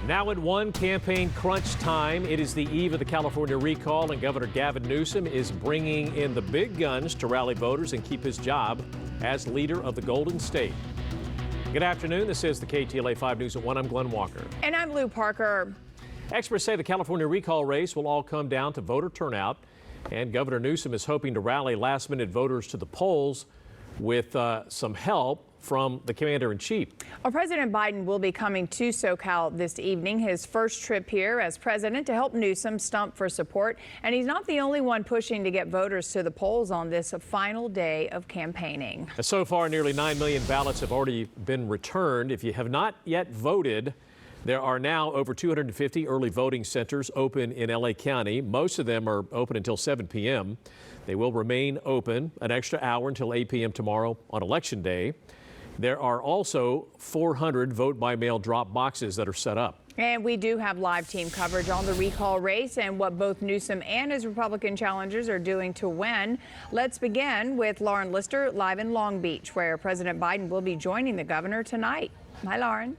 Now at 1, campaign crunch time. It is the eve of the California recall, and Governor Gavin Newsom is bringing in the big guns to rally voters and keep his job as leader of the Golden State. Good afternoon. This is the KTLA 5 News at 1. I'm Glenn Walker. And I'm Lou Parker. Experts say the California recall race will all come down to voter turnout, and Governor Newsom is hoping to rally last-minute voters to the polls with some help from the commander-in-chief. Well, President Biden will be coming to SoCal this evening, his first trip here as president, to help Newsom stump for support. And he's not the only one pushing to get voters to the polls on this final day of campaigning. So far, nearly 9 million ballots have already been returned. If you have not yet voted, there are now over 250 early voting centers open in LA County. Most of them are open until 7 p.m. They will remain open an extra hour until 8 p.m. tomorrow on Election Day. There are also 400 vote-by-mail drop boxes that are set up. And we do have live team coverage on the recall race and what both Newsom and his Republican challengers are doing to win. Let's begin with Lauren Lister live in Long Beach, where President Biden will be joining the governor tonight. Hi, Lauren.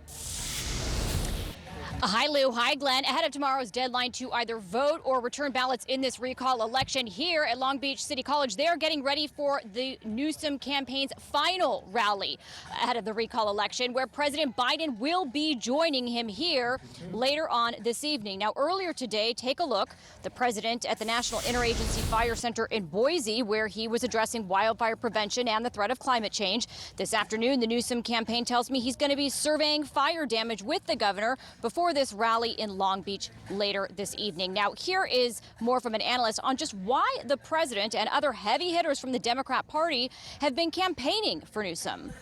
Hi, Lou. Hi, Glenn. Ahead of tomorrow's deadline to either vote or return ballots in this recall election here at Long Beach City College, they are getting ready for the Newsom campaign's final rally ahead of the recall election, where President Biden will be joining him here later on this evening. Now, earlier today, take a look. The president at the National Interagency Fire Center in Boise, where he was addressing wildfire prevention and the threat of climate change. This afternoon, the Newsom campaign tells me he's going to be surveying fire damage with the governor before this rally in Long Beach later this evening. Now, here is more from an analyst on just why the president and other heavy hitters from the Democrat Party have been campaigning for Newsom.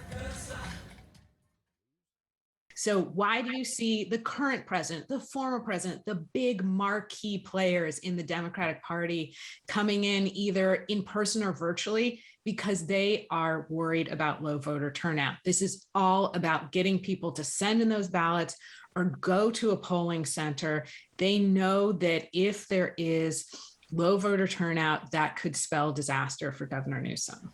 So why do you see the current president, the former president, the big marquee players in the Democratic Party coming in either in person or virtually? Because they are worried about low voter turnout. This is all about getting people to send in those ballots or go to a polling center. They know that if there is low voter turnout, that could spell disaster for Governor Newsom.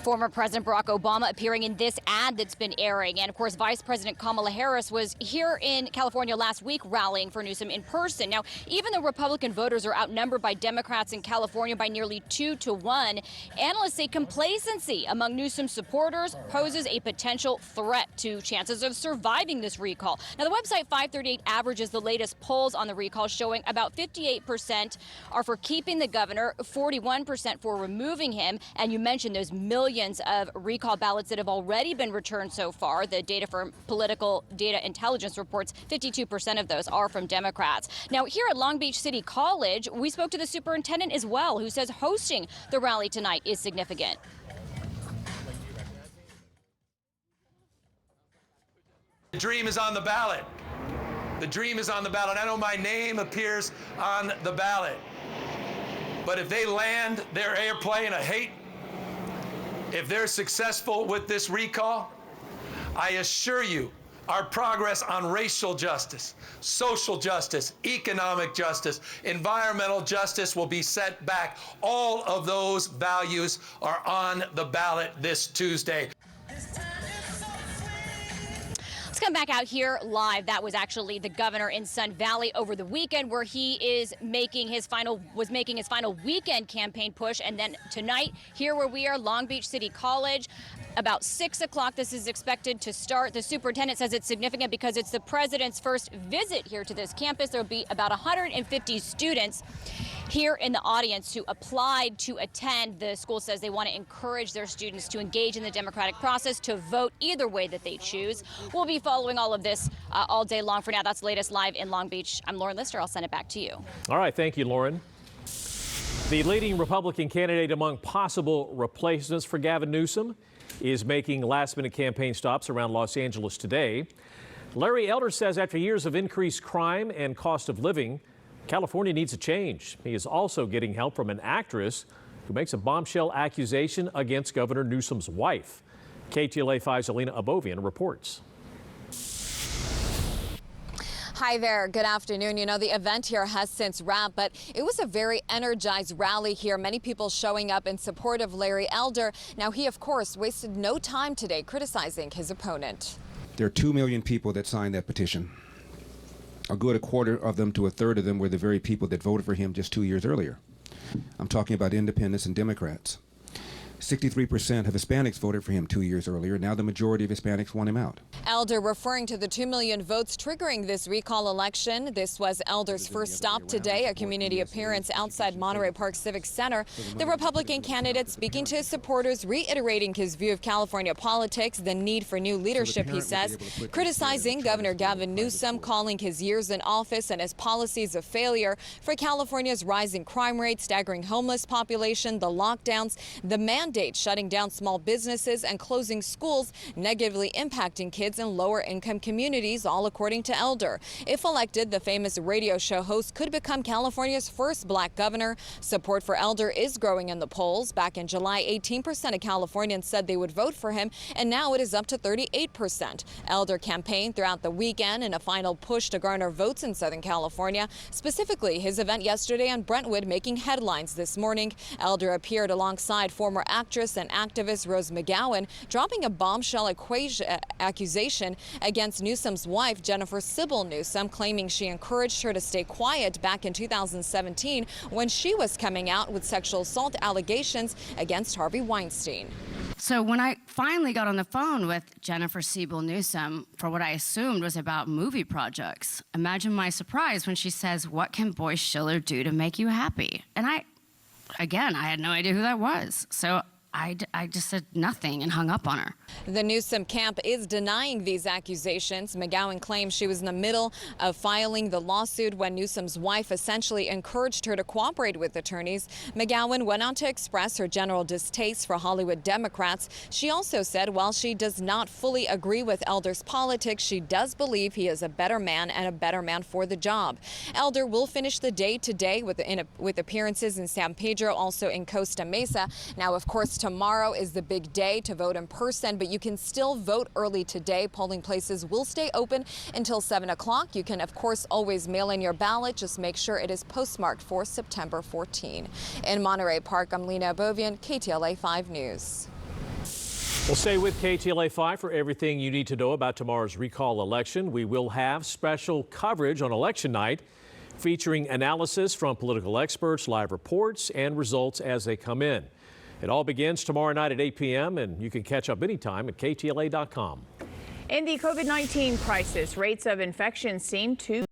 Former President Barack Obama appearing in this ad that's been airing. And of course, Vice President Kamala Harris was here in California last week rallying for Newsom in person. Now, even though Republican voters are outnumbered by Democrats in California by nearly 2-to-1, analysts say complacency among Newsom's supporters poses a potential threat to chances of surviving this recall. Now, the website 538 averages the latest polls on the recall, showing about 58% are for keeping the governor, 41% for removing him. And you mentioned those millions of recall ballots that have already been returned so far. The data from Political Data Intelligence reports 52% of those are from Democrats. Now, here at Long Beach City College, we spoke to the superintendent as well, who says hosting the rally tonight is significant. The dream is on the ballot. The dream is on the ballot. I know my name appears on the ballot. But if they land their airplane of hate, if they're successful with this recall, I assure you our progress on racial justice, social justice, economic justice, environmental justice will be set back. All of those values are on the ballot this Tuesday. Let's come back out here live. That was actually the governor in Sun Valley over the weekend, where he was making his final weekend campaign push. And then tonight, here where we are, Long Beach City College, about 6 o'clock, this is expected to start. The superintendent says it's significant because it's the president's first visit here to this campus. There'll be about 150 students here in the audience who applied to attend. The school says they want to encourage their students to engage in the democratic process, to vote either way that they choose. We'll be following all of this all day long. For now, that's the latest live in Long Beach. I'm Lauren Lister. I'll send it back to you. All right. Thank you, Lauren. The leading Republican candidate among possible replacements for Gavin Newsom is making last-minute campaign stops around Los Angeles today. Larry Elder says after years of increased crime and cost of living, California needs a change. He is also getting help from an actress who makes a bombshell accusation against Governor Newsom's wife. KTLA 5's Alina Abovian reports. Hi there. Good afternoon. You know, the event here has since wrapped, but it was a very energized rally here. Many people showing up in support of Larry Elder. Now, he, of course, wasted no time today criticizing his opponent. There are 2 million people that signed that petition. A good quarter of them to a third of them were the very people that voted for him just 2 years earlier. I'm talking about independents and Democrats. 63% of Hispanics voted for him 2 years earlier. Now the majority of Hispanics want him out. Elder referring to the 2 million votes triggering this recall election. This was Elder's first stop today, a community appearance outside Monterey Park Civic Center. The Republican candidate speaking to his supporters, reiterating his view of California politics, the need for new leadership, he says, criticizing Governor Gavin Newsom, calling his years in office and his policies a failure for California's rising crime rate, staggering homeless population, the lockdowns, the mandate shutting down small businesses and closing schools, negatively impacting kids in lower income communities, all according to Elder. If elected, the famous radio show host could become California's first black governor. Support for Elder is growing in the polls. Back in July, 18% of Californians said they would vote for him, and now it is up to 38%. Elder campaigned throughout the weekend in a final push to garner votes in Southern California. Specifically, his event yesterday on Brentwood making headlines this morning. Elder appeared alongside former actress and activist Rose McGowan, dropping a bombshell accusation against Newsom's wife, Jennifer Sybil Newsom, claiming she encouraged her to stay quiet back in 2017 when she was coming out with sexual assault allegations against Harvey Weinstein. So when I finally got on the phone with Jennifer Sybil Newsom for what I assumed was about movie projects, imagine my surprise when she says, "What can Boyce Schiller do to make you happy?" And I had no idea who that was. So I just said nothing and hung up on her. The Newsom camp is denying these accusations. McGowan claims she was in the middle of filing the lawsuit when Newsom's wife essentially encouraged her to cooperate with attorneys. McGowan went on to express her general distaste for Hollywood Democrats. She also said while she does not fully agree with Elder's politics, she does believe he is a better man and a better man for the job. Elder will finish the day today with appearances in San Pedro, also in Costa Mesa. Now, of course, tomorrow is the big day to vote in person, but you can still vote early today. Polling places will stay open until 7 o'clock. You can, of course, always mail in your ballot. Just make sure it is postmarked for September 14. In Monterey Park, I'm Lena Bovian, KTLA 5 News. We'll stay with KTLA 5 for everything you need to know about tomorrow's recall election. We will have special coverage on election night featuring analysis from political experts, live reports, and results as they come in. It all begins tomorrow night at 8 p.m., and you can catch up anytime at KTLA.com. In the COVID-19 crisis, rates of infection seem to